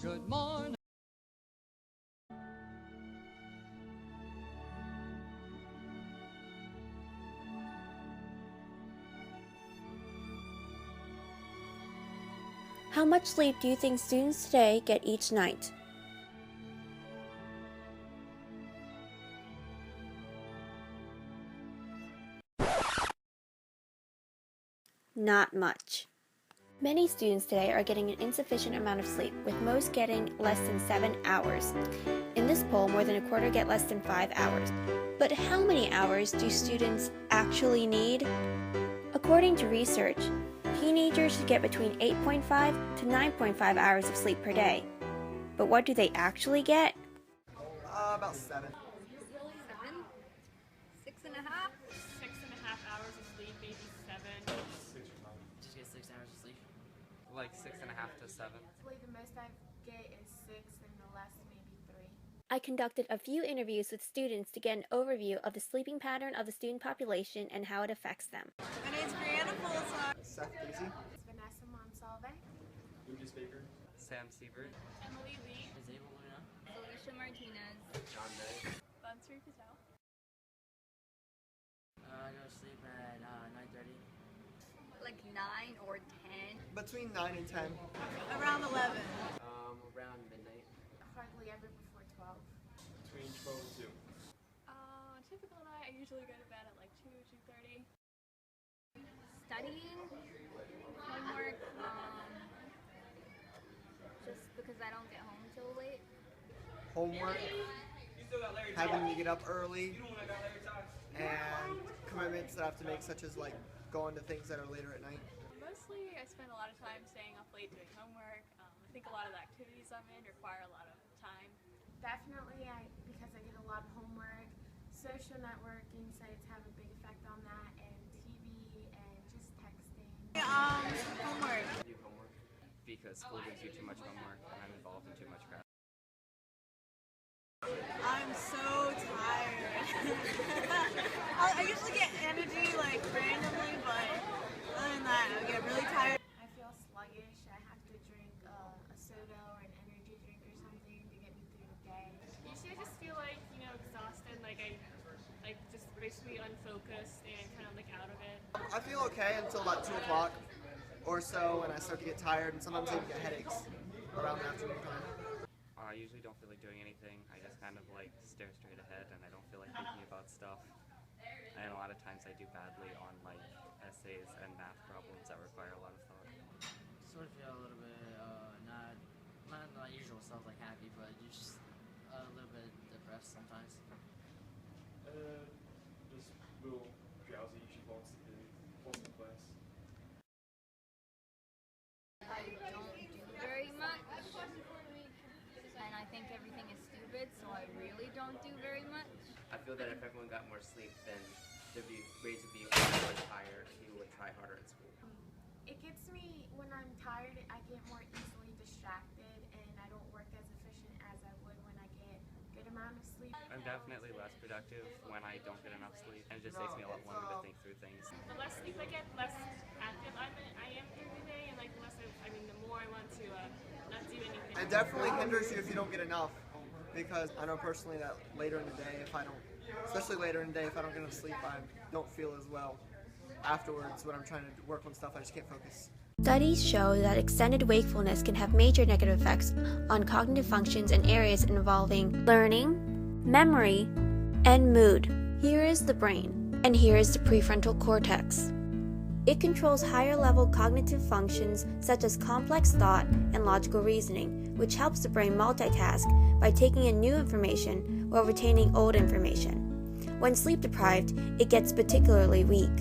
Good morning. How much sleep do you think students today get each night? Not much. Many students today are getting an insufficient amount of sleep, with most getting less than 7 hours. In this poll, more than a quarter get less than 5 hours. But how many hours do students actually need? According to research, teenagers should get between 8.5 to 9.5 hours of sleep per day. But what do they actually get? About 7. 7? 6.5? 6.5 hours of sleep, maybe 7. 6 or 9. Just get 6 hours of sleep. Like 6.5 to 7. Like the most I get is 6 and the less maybe 3. I conducted a few interviews with students to get an overview of the sleeping pattern of the student population and how it affects them. My name's Brianna Fulton. Seth Casey. Vanessa Monsalve. Lucas Baker. Sam Siebert. Emily Lee. Isabel Luna. Alicia Martinez. John May. Bansuri Patel. I go to sleep at 9:30. Like 9 or 10. Between 9 and 10. Around 11. Around midnight. Hardly ever before 12. Between 12 and 2. Typical night, I usually go to bed at like 2, 2:30. Studying, homework, just because I don't get home till late. Homework. Having to get up early. And commitments that I have to make, such as like going to things that are later at night. Mostly, I spend a lot of time staying up late doing homework. I think a lot of the activities I'm in require a lot of time. Definitely, because I get a lot of homework. Social networking sites have a big effect on that, and TV and just texting. Homework. I do homework because school gives you too much homework and I'm involved in too much crap. I'm so tired. I usually get energy like randomly, but other than that, I get really tired. I feel sluggish. I have to drink a soda or an energy drink or something to get me through the day. Usually I just feel like, exhausted, like I just basically unfocused and kind of like out of it. I feel okay until about 2 o'clock or so, when I start to get tired, and sometimes I even get headaches around the afternoon time. I usually don't feel like doing anything. I just kind of like stare straight ahead and I don't feel like thinking about stuff. And a lot of times I do badly on like essays and math problems that require a lot of thought. Sort of feel a little bit not my usual self, like happy, but you're just a little bit depressed sometimes. Just a little drowsy. She falls in class. I don't do very much, and I think everything is stupid, so I really don't do very much. I feel that if everyone got more sleep, then there'd be grades would be much higher and people would try harder at school. It gets me, when I'm tired, I get more easily distracted, and I don't work as efficient as I would when I get a good amount of sleep. I'm definitely less productive when I don't get enough sleep, and it just takes me a lot longer to think through things. The less sleep I get, less active I am through the day, and like the more I want to not do anything. It definitely hinders you if you don't get enough, because I know personally that later in the day, especially later in the day, if I don't get enough sleep, I don't feel as well afterwards when I'm trying to work on stuff. I just can't focus. Studies show that extended wakefulness can have major negative effects on cognitive functions in areas involving learning, memory, and mood. Here is the brain, and here is the prefrontal cortex. It controls higher-level cognitive functions such as complex thought and logical reasoning, which helps the brain multitask by taking in new information while retaining old information. When sleep deprived, it gets particularly weak.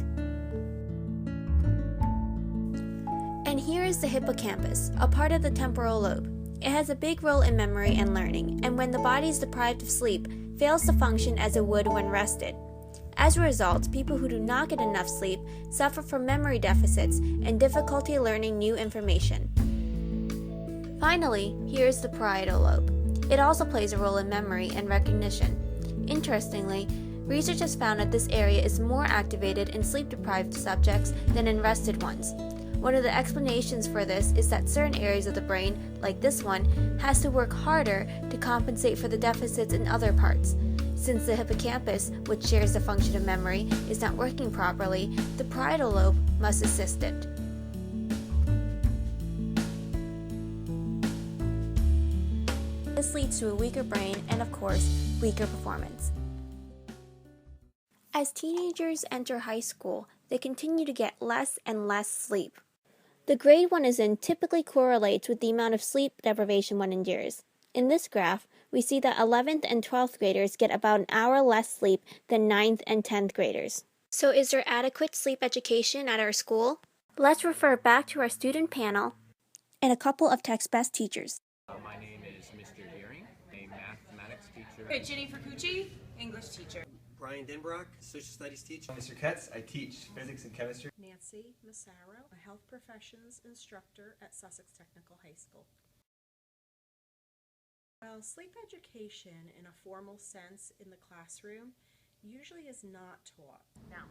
And here is the hippocampus, a part of the temporal lobe. It has a big role in memory and learning, and when the body is deprived of sleep, fails to function as it would when rested. As a result, people who do not get enough sleep suffer from memory deficits and difficulty learning new information. Finally, here is the parietal lobe. It also plays a role in memory and recognition. Interestingly, research has found that this area is more activated in sleep-deprived subjects than in rested ones. One of the explanations for this is that certain areas of the brain, like this one, has to work harder to compensate for the deficits in other parts. Since the hippocampus, which shares the function of memory, is not working properly, the parietal lobe must assist it. This leads to a weaker brain and, of course, weaker performance. As teenagers enter high school, they continue to get less and less sleep. The grade one is in typically correlates with the amount of sleep deprivation one endures. In this graph, we see that 11th and 12th graders get about an hour less sleep than 9th and 10th graders. So is there adequate sleep education at our school? Let's refer back to our student panel and a couple of text-best teachers. My name is Mr. Deering, a mathematics teacher. Ginny Fukuchi, English teacher. Brian Denbrock, social studies teacher. Mr. Ketz, I teach physics and chemistry. Nancy Massaro, a health professions instructor at Sussex Technical High School. Well, sleep education in a formal sense in the classroom usually is not taught. No,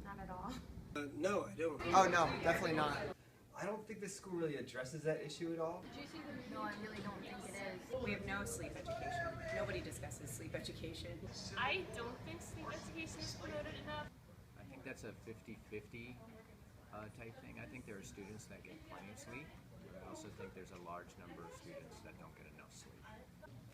not at all. No, I don't. Oh no, definitely not. I don't think this school really addresses that issue at all. No, I really don't think it is. We have no sleep education. Nobody discusses sleep education. I don't think sleep education is promoted enough. I think that's a 50-50 type thing. I think there are students that get plenty of sleep. I also think there's a large number of students that don't get enough sleep.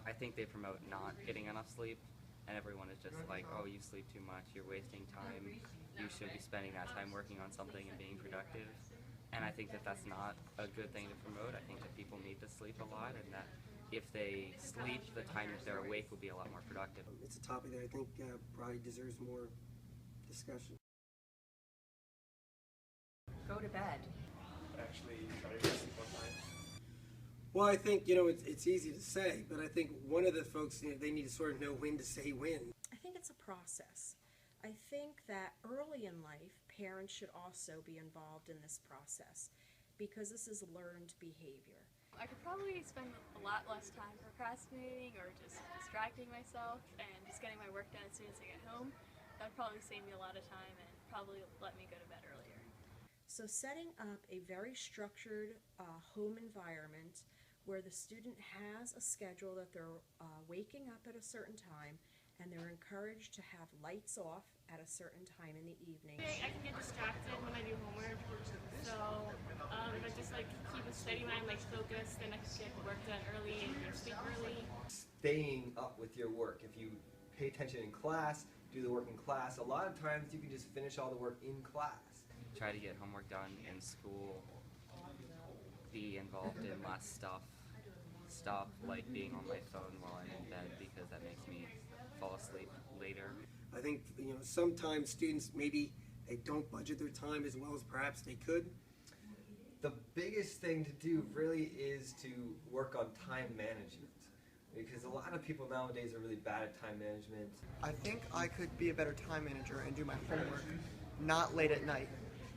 I think they promote not getting enough sleep, and everyone is just like, oh, you sleep too much, you're wasting time, you should be spending that time working on something and being productive. And I think that that's not a good thing to promote. I think that people need to sleep a lot, and that if they sleep, the time that they're awake will be a lot more productive. It's a topic that I think probably deserves more discussion. Go to bed. Actually try to get sleep on time. Well, I think, it's easy to say, but I think one of the folks, they need to sort of know when to say when. I think it's a process. I think that early in life, parents should also be involved in this process because this is learned behavior. I could probably spend a lot less time procrastinating or just distracting myself and just getting my work done as soon as I get home. That would probably save me a lot of time and probably let me go to bed earlier. So setting up a very structured home environment where the student has a schedule that they're waking up at a certain time and they're encouraged to have lights off at a certain time in the evening. I can get distracted when I do homework, so if I just keep a steady mind, focused, then I can get work done early and go to sleep early. Staying up with your work. If you pay attention in class, do the work in class, a lot of times you can just finish all the work in class. Try to get homework done in school, be involved in less stuff, stop being on my phone while I'm in bed because that makes me fall asleep later. I think, sometimes students, maybe they don't budget their time as well as perhaps they could. The biggest thing to do really is to work on time management, because a lot of people nowadays are really bad at time management. I think I could be a better time manager and do my homework not late at night.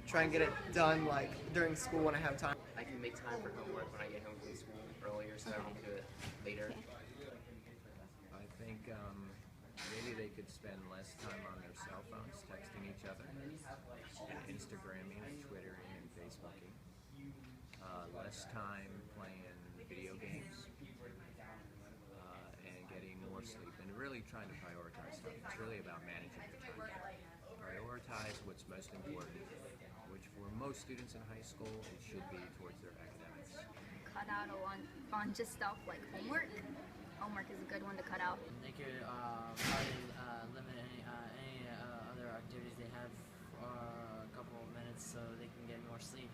Try and get it done during school when I have time. I can make time for homework when I get home from school earlier so I don't do it later. I think maybe they could spend less time on their cell phones, texting each other, and Instagramming and Twittering and Facebooking. Less time playing video games, and getting more sleep, and really trying to prioritize stuff. It's really about managing your time. Prioritize what's most important, which for most students in high school, it should be towards their academics. Cut out on just stuff like homework. Homework is a good one to cut out. They could probably limit any other activities they have for a couple of minutes so they can get more sleep.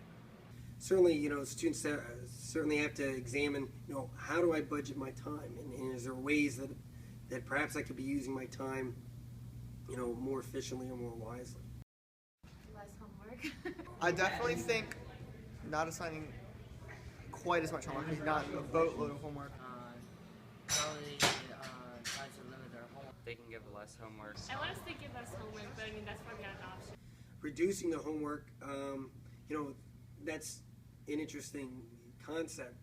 Certainly, students certainly have to examine, how do I budget my time? And is there ways that perhaps I could be using my time, more efficiently or more wisely? Less homework. I definitely think not assigning quite as much homework, not a boatload of homework. Probably try to limit their homework. They can give less homework. I want us to give us homework, but that's probably not an option. Reducing the homework, that's an interesting concept.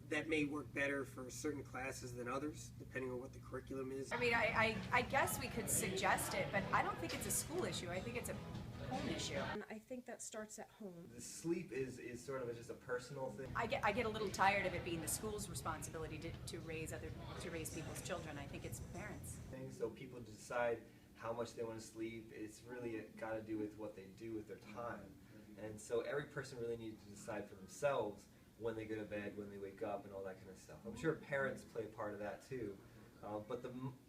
That may work better for certain classes than others, depending on what the curriculum is. I mean, I guess we could suggest it, but I don't think it's a school issue. I think it's a home issue. And I think that starts at home. The sleep is sort of just a personal thing. I get a little tired of it being the school's responsibility to raise people's children. I think it's parents. So people decide how much they want to sleep. It's really got to do with what they do with their time. And so every person really needs to decide for themselves when they go to bed, when they wake up, and all that kind of stuff. I'm sure parents play a part of that too. But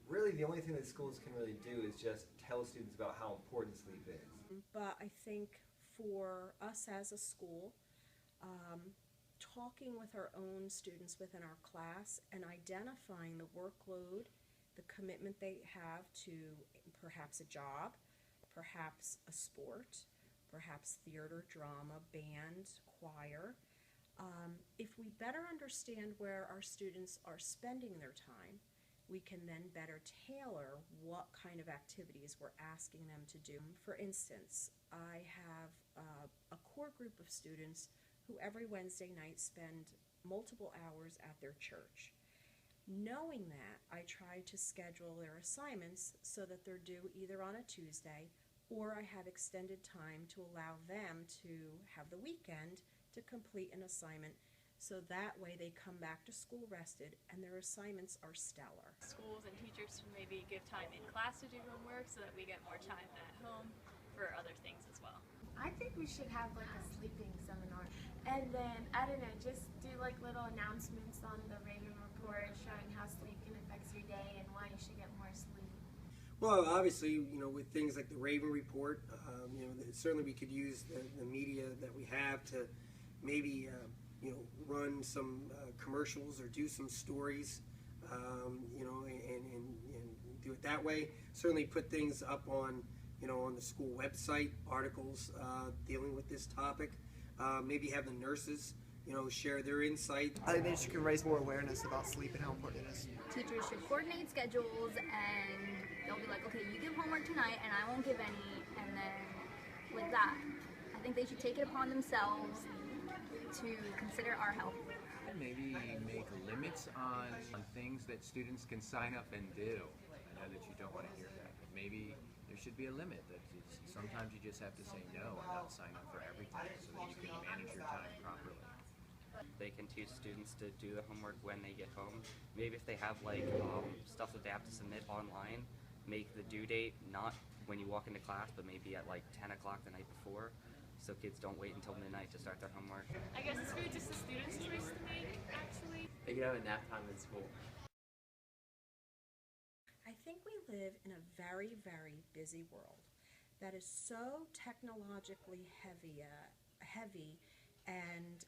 really the only thing that schools can really do is just tell students about how important sleep is. But I think for us as a school, talking with our own students within our class and identifying the workload, the commitment they have to perhaps a job, perhaps a sport, perhaps theater, drama, band, choir. If we better understand where our students are spending their time, we can then better tailor what kind of activities we're asking them to do. For instance, I have a core group of students who every Wednesday night spend multiple hours at their church. Knowing that, I try to schedule their assignments so that they're due either on a Tuesday, or I have extended time to allow them to have the weekend to complete an assignment, so that way they come back to school rested and their assignments are stellar. Schools and teachers should maybe give time in class to do homework so that we get more time at home for other things as well. I think we should have like a sleeping seminar, and then, I don't know, just do like little announcements on the Raven Report showing how sleep can affect your day and why you should get more sleep. Well, obviously, with things like the Raven Report, certainly we could use the media that we have to maybe, run some commercials or do some stories, and do it that way. Certainly put things up on, on the school website, articles dealing with this topic. Maybe have the nurses, share their insight. I think they can raise more awareness about sleep and how important it is. Teachers should coordinate schedules, and they'll be like, okay, you give homework tonight and I won't give any, and then like that. I think they should take it upon themselves to consider our health. Maybe make limits on things that students can sign up and do. I know that you don't want to hear that, but maybe there should be a limit that sometimes you just have to say no and not sign up for everything so that you can manage your time properly. They can teach students to do the homework when they get home. Maybe if they have like stuff that they have to submit online, make the due date not when you walk into class, but maybe at like 10 o'clock the night before, so kids don't wait until midnight to start their homework. I guess it's really just the students' choice to make, actually. They could have a nap time in school. I think we live in a very, very busy world that is so technologically heavy and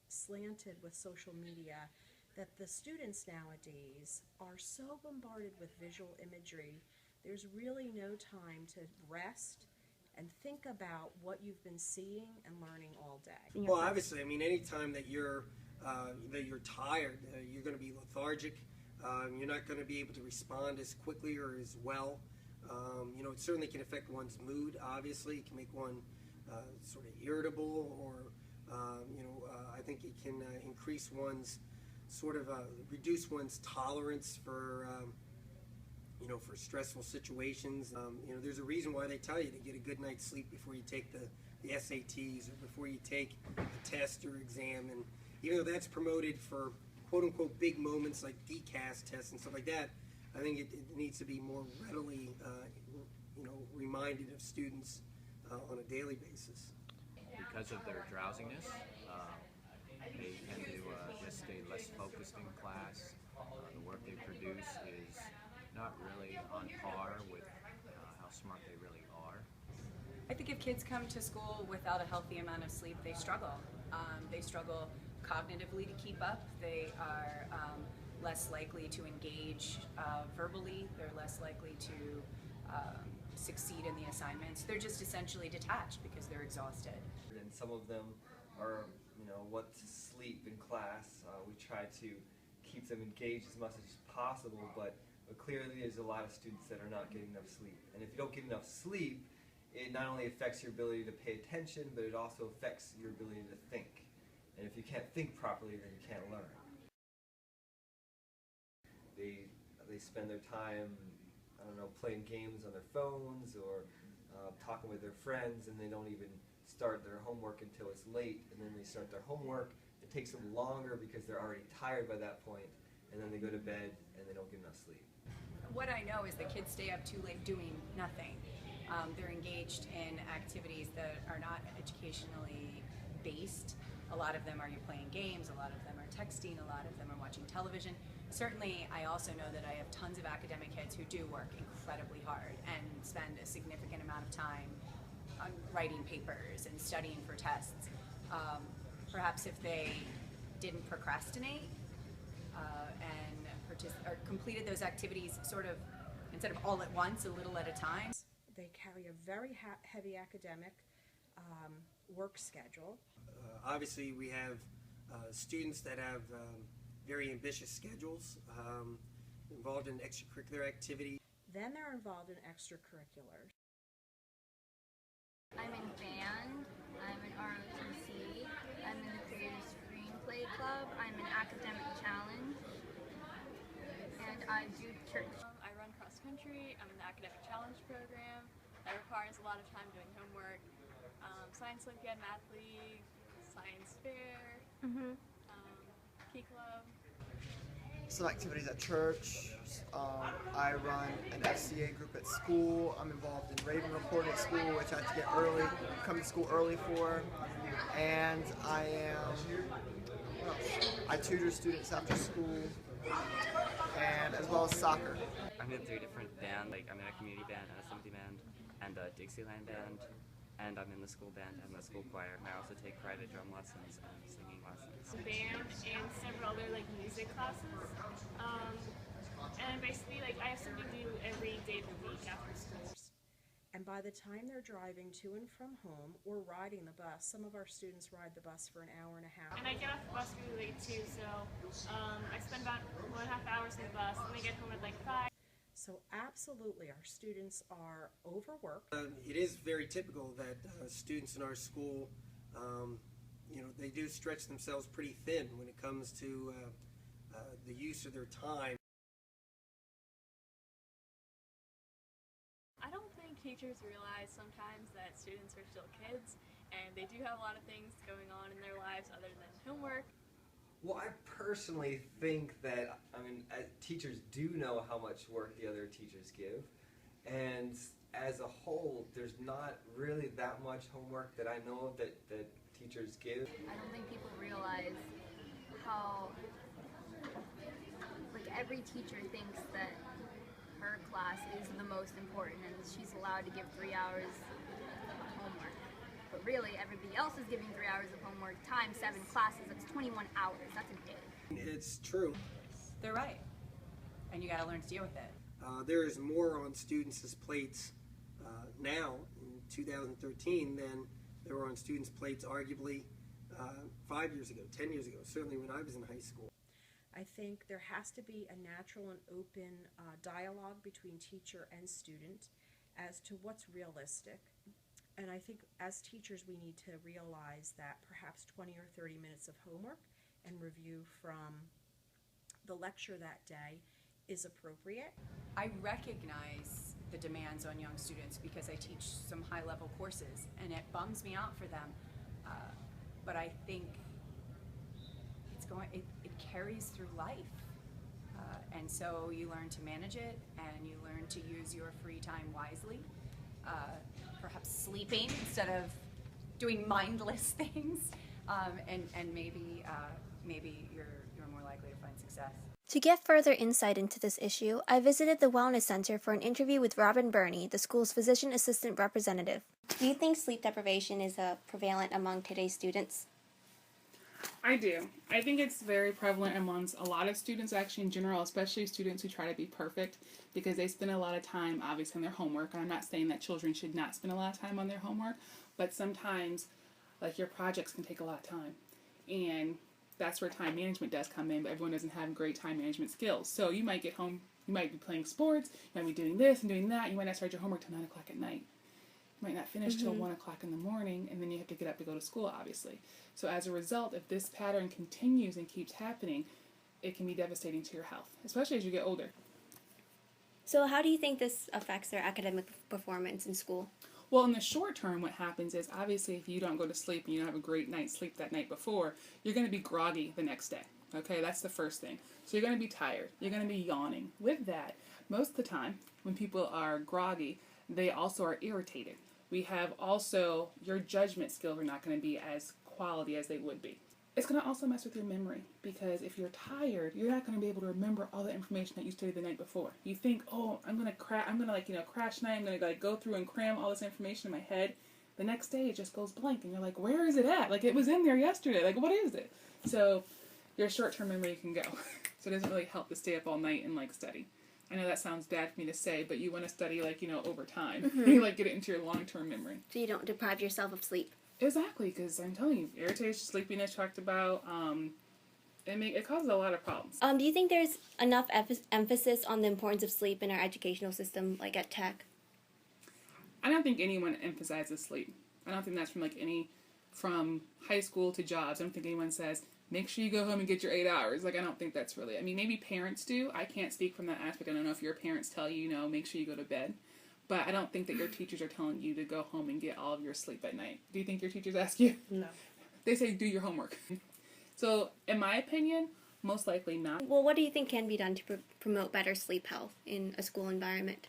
slanted with social media that the students nowadays are so bombarded with visual imagery, there's really no time to rest and think about what you've been seeing and learning all day. Well, obviously, anytime that you're tired, you're going to be lethargic. You're not going to be able to respond as quickly or as well. It certainly can affect one's mood. Obviously, it can make one sort of irritable, or I think it can increase one's reduce one's tolerance for for stressful situations. There's a reason why they tell you to get a good night's sleep before you take the SATs or before you take a test or exam. And even though that's promoted for quote-unquote big moments like DCAS tests and stuff like that, I think it needs to be more readily reminded of students on a daily basis. Because of their drowsiness, they tend to just stay less focused in class. The work they produce is not really on par with how smart they really are. I think if kids come to school without a healthy amount of sleep, they struggle. They struggle cognitively to keep up. They are less likely to engage verbally. They're less likely to succeed in the assignments. They're just essentially detached because they're exhausted. And some of them are, want to sleep in class. We try to keep them engaged as much as possible, but clearly there's a lot of students that are not getting enough sleep. And if you don't get enough sleep, it not only affects your ability to pay attention, but it also affects your ability to think. And if you can't think properly, then you can't learn. They spend their time, playing games on their phones, or talking with their friends, and they don't even start their homework until it's late, and then they start their homework. It takes them longer because they're already tired by that point, and then they go to bed and they don't get enough sleep. What I know is that kids stay up too late doing nothing. They're engaged in activities that are not educationally based. A lot of them are playing games, a lot of them are texting, a lot of them are watching television. Certainly, I also know that I have tons of academic kids who do work incredibly hard and spend a significant amount of time on writing papers and studying for tests. Perhaps if they didn't procrastinate or completed those activities sort of, instead of all at once, a little at a time. They carry a very heavy academic work schedule. Obviously, we have students that have very ambitious schedules, involved in extracurricular activity. Then they're involved in extracurriculars. I'm in band, I'm in ROTC, I'm in the Creative Screenplay Club, I'm in Academic Challenge, and I do church. I run cross country, I'm in the Academic Challenge program. That requires a lot of time doing homework. Science Olympiad, Math League, Science Fair, Key Club. Some activities at church. I run an FCA group at school. I'm involved in Raven Report at school, which I have to get early, come to school early for. And I tutor students after school, and as well as soccer. I'm in 3 different bands. Like I'm in a community band, an assembly band, and a Dixieland band. And I'm in the school band and the school choir. And I also take private drum lessons and singing lessons. Band and several other music classes. And basically I have something to do every day of the week after school. And by the time they're driving to and from home or riding the bus, some of our students ride the bus for an hour and a half. And I get off the bus really late too, so I spend about 1.5 hours in the bus, and I get home at 5. So absolutely, our students are overworked. It is very typical that students in our school, they do stretch themselves pretty thin when it comes to the use of their time. I don't think teachers realize sometimes that students are still kids and they do have a lot of things going on in their lives other than homework. Well, I personally think that, teachers do know how much work the other teachers give, and as a whole, there's not really that much homework that I know of that teachers give. I don't think people realize how, every teacher thinks that her class is the most important and she's allowed to give 3 hours of homework. But really, everybody else is giving 3 hours of homework times 7 classes. That's 21 hours. That's a day. It's true. They're right. And you got to learn to deal with it. There is more on students' plates now in 2013 than there were on students' plates arguably 5 years ago, 10 years ago, certainly when I was in high school. I think there has to be a natural and open dialogue between teacher and student as to what's realistic. And I think as teachers we need to realize that perhaps 20 or 30 minutes of homework and review from the lecture that day is appropriate. I recognize the demands on young students because I teach some high-level courses and it bums me out for them. But I think it carries through life. And so you learn to manage it and you learn to use your free time wisely. Perhaps sleeping instead of doing mindless things, and maybe you're more likely to find success. To get further insight into this issue, I visited the Wellness Center for an interview with Robin Burney, the school's physician assistant representative. Do you think sleep deprivation is prevalent among today's students? I do. I think it's very prevalent amongst a lot of students actually in general, especially students who try to be perfect because they spend a lot of time obviously on their homework. And I'm not saying that children should not spend a lot of time on their homework, but sometimes your projects can take a lot of time. And that's where time management does come in, but everyone doesn't have great time management skills. So you might get home, you might be playing sports, you might be doing this and doing that, you might not start your homework till 9 o'clock at night. You might not finish till 1 o'clock in the morning, and then you have to get up to go to school, obviously. So as a result, if this pattern continues and keeps happening, it can be devastating to your health, especially as you get older. So how do you think this affects their academic performance in school? Well, in the short term, what happens is obviously if you don't go to sleep and you don't have a great night's sleep that night before, you're going to be groggy the next day. Okay, that's the first thing. So you're going to be tired. You're going to be yawning. With that, most of the time when people are groggy, they also are irritated. We have also, your judgment skills are not going to be as quality as they would be. It's going to also mess with your memory, because if you're tired, you're not going to be able to remember all the information that you studied the night before. You think, oh, I'm going to crash tonight, I'm going to go through and cram all this information in my head. The next day it just goes blank and you're like, where is it at? Like, it was in there yesterday. Like, what is it? So your short-term memory can go. So it doesn't really help to stay up all night and study. I know that sounds bad for me to say, but you want to study over time. Mm-hmm. You get it into your long-term memory. So you don't deprive yourself of sleep. Exactly, because I'm telling you, irritation, sleepiness, talked about, it causes a lot of problems. Do you think there's enough emphasis on the importance of sleep in our educational system, like at Tech? I don't think anyone emphasizes sleep. I don't think that's from high school to jobs. I don't think anyone says, make sure you go home and get your 8 hours. I don't think that's really, maybe parents do. I can't speak from that aspect. I don't know if your parents tell you, make sure you go to bed. But I don't think that your teachers are telling you to go home and get all of your sleep at night. Do you think your teachers ask you? No. They say, do your homework. So, in my opinion, most likely not. Well, what do you think can be done to promote better sleep health in a school environment?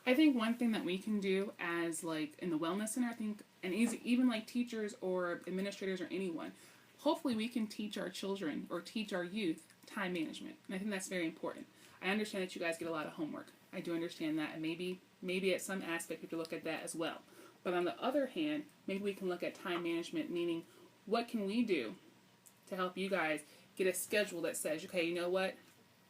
I think one thing that we can do as, in the Wellness Center, I think, and even teachers or administrators or anyone, hopefully we can teach our children or teach our youth time management. And I think that's very important. I understand that you guys get a lot of homework. I do understand that, and maybe at some aspect you have to look at that as well. But on the other hand, maybe we can look at time management, meaning what can we do to help you guys get a schedule that says, okay, you know what?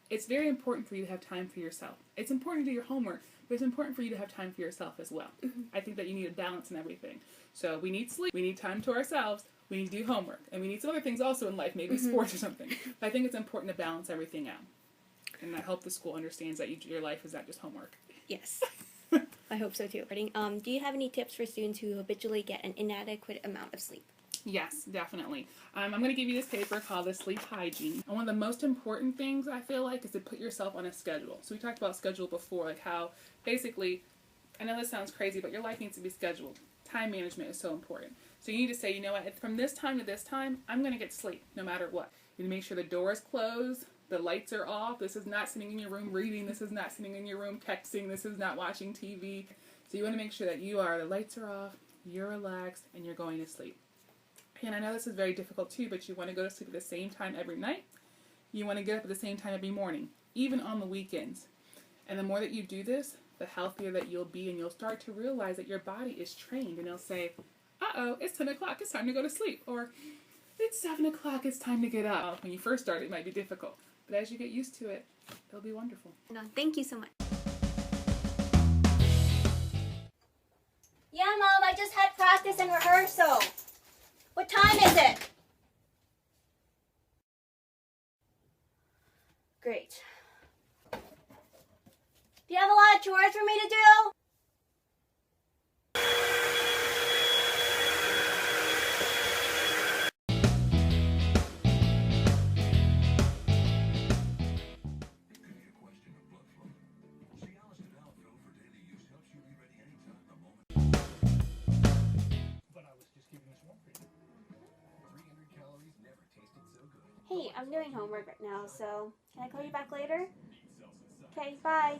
It's very important for you to have time for yourself. It's important to do your homework, but it's important for you to have time for yourself as well. Mm-hmm. I think that you need a balance in everything. So we need sleep, we need time to ourselves, we need to do homework, and we need some other things also in life, maybe Mm-hmm. sports or something. But I think it's important to balance everything out. And I hope the school understands that your life is not just homework. Yes. I hope so too. Do you have any tips for students who habitually get an inadequate amount of sleep? Yes, definitely. I'm going to give you this paper called The Sleep Hygiene. And one of the most important things I feel like is to put yourself on a schedule. So we talked about schedule before, how basically, I know this sounds crazy, but your life needs to be scheduled. Time management is so important. So you need to say, you know what, from this time to this time, I'm going to get sleep no matter what. You need to make sure the door is closed, the lights are off. This is not sitting in your room reading. This is not sitting in your room texting. This is not watching TV. So you want to make sure that the lights are off, you're relaxed, and you're going to sleep. And I know this is very difficult too, but you want to go to sleep at the same time every night. You want to get up at the same time every morning, even on the weekends. And the more that you do this, the healthier that you'll be, and you'll start to realize that your body is trained, and it'll say, uh-oh, it's 10 o'clock, it's time to go to sleep. Or, it's 7 o'clock, it's time to get up. When you first start, it might be difficult. But as you get used to it, it'll be wonderful. No, thank you so much. Yeah, Mom, I just had practice and rehearsal. What time is it? Great. Do you have a lot of chores for me to do? Hey, I'm doing homework right now, so can I call you back later? Okay, bye.